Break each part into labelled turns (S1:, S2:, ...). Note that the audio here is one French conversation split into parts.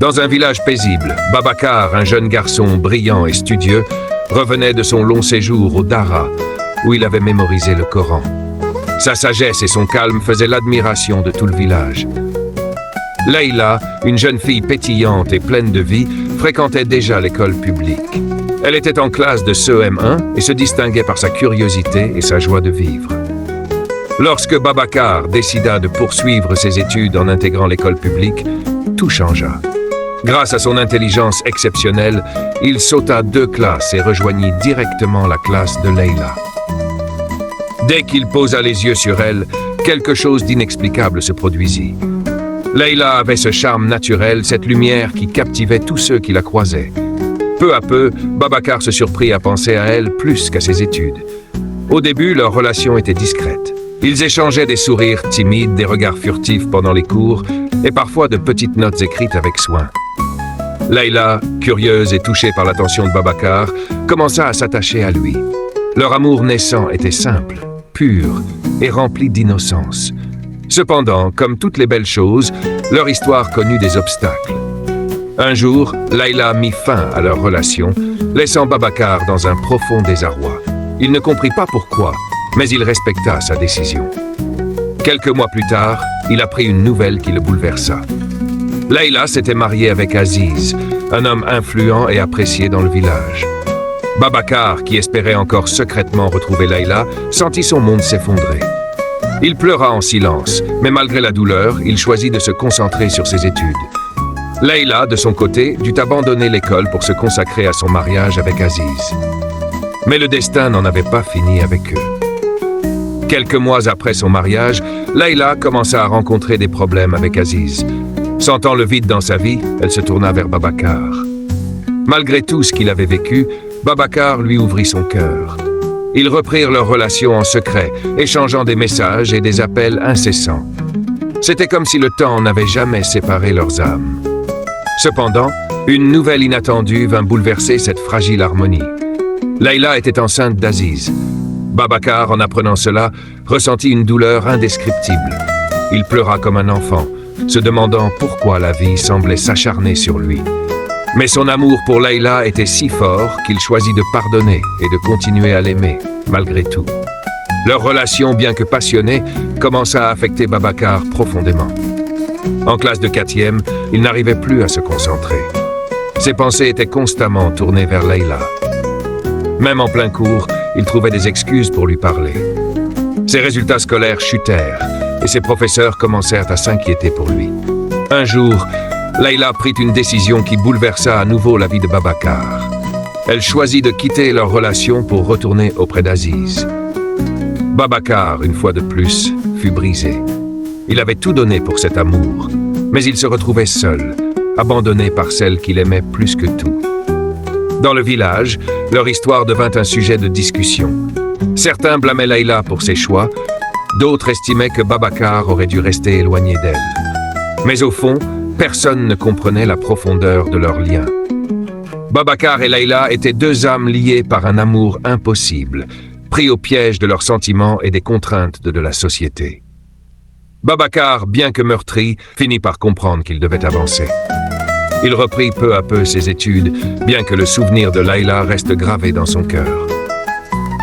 S1: Dans un village paisible, Babacar, un jeune garçon brillant et studieux, revenait de son long séjour au Dara, où il avait mémorisé le Coran. Sa sagesse et son calme faisaient l'admiration de tout le village. Leïla, une jeune fille pétillante et pleine de vie, fréquentait déjà l'école publique. Elle était en classe de CM1 et se distinguait par sa curiosité et sa joie de vivre. Lorsque Babacar décida de poursuivre ses études en intégrant l'école publique, tout changea. Grâce à son intelligence exceptionnelle, il sauta 2 classes et rejoignit directement la classe de Leïla. Dès qu'il posa les yeux sur elle, quelque chose d'inexplicable se produisit. Leïla avait ce charme naturel, cette lumière qui captivait tous ceux qui la croisaient. Peu à peu, Babacar se surprit à penser à elle plus qu'à ses études. Au début, leur relation était discrète. Ils échangeaient des sourires timides, des regards furtifs pendant les cours et parfois de petites notes écrites avec soin. Leïla, curieuse et touchée par l'attention de Babacar, commença à s'attacher à lui. Leur amour naissant était simple, pur et rempli d'innocence. Cependant, comme toutes les belles choses, leur histoire connut des obstacles. Un jour, Leïla mit fin à leur relation, laissant Babacar dans un profond désarroi. Il ne comprit pas pourquoi, mais il respecta sa décision. Quelques mois plus tard, il apprit une nouvelle qui le bouleversa. Leïla s'était mariée avec Aziz, un homme influent et apprécié dans le village. Babacar, qui espérait encore secrètement retrouver Leïla, sentit son monde s'effondrer. Il pleura en silence, mais malgré la douleur, il choisit de se concentrer sur ses études. Leïla, de son côté, dut abandonner l'école pour se consacrer à son mariage avec Aziz. Mais le destin n'en avait pas fini avec eux. Quelques mois après son mariage, Leïla commença à rencontrer des problèmes avec Aziz. Sentant le vide dans sa vie, elle se tourna vers Babacar. Malgré tout ce qu'il avait vécu, Babacar lui ouvrit son cœur. Ils reprirent leur relation en secret, échangeant des messages et des appels incessants. C'était comme si le temps n'avait jamais séparé leurs âmes. Cependant, une nouvelle inattendue vint bouleverser cette fragile harmonie. Leïla était enceinte d'Aziz. Babacar, en apprenant cela, ressentit une douleur indescriptible. Il pleura comme un enfant, se demandant pourquoi la vie semblait s'acharner sur lui. Mais son amour pour Leïla était si fort qu'il choisit de pardonner et de continuer à l'aimer, malgré tout. Leur relation, bien que passionnée, commença à affecter Babacar profondément. En classe de 4e, il n'arrivait plus à se concentrer. Ses pensées étaient constamment tournées vers Leïla. Même en plein cours, il trouvait des excuses pour lui parler. Ses résultats scolaires chutèrent et ses professeurs commencèrent à s'inquiéter pour lui. Un jour, Leïla prit une décision qui bouleversa à nouveau la vie de Babacar. Elle choisit de quitter leur relation pour retourner auprès d'Aziz. Babacar, une fois de plus, fut brisé. Il avait tout donné pour cet amour, mais il se retrouvait seul, abandonné par celle qu'il aimait plus que tout. Dans le village, leur histoire devint un sujet de discussion. Certains blâmaient Leïla pour ses choix, d'autres estimaient que Babacar aurait dû rester éloigné d'elle. Mais au fond, personne ne comprenait la profondeur de leur lien. Babacar et Leïla étaient 2 âmes liées par un amour impossible, pris au piège de leurs sentiments et des contraintes de la société. Babacar, bien que meurtri, finit par comprendre qu'il devait avancer. Il reprit peu à peu ses études, bien que le souvenir de Leïla reste gravé dans son cœur.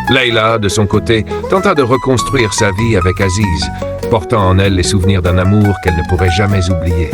S1: Leïla, de son côté, tenta de reconstruire sa vie avec Aziz, portant en elle les souvenirs d'un amour qu'elle ne pourrait jamais oublier.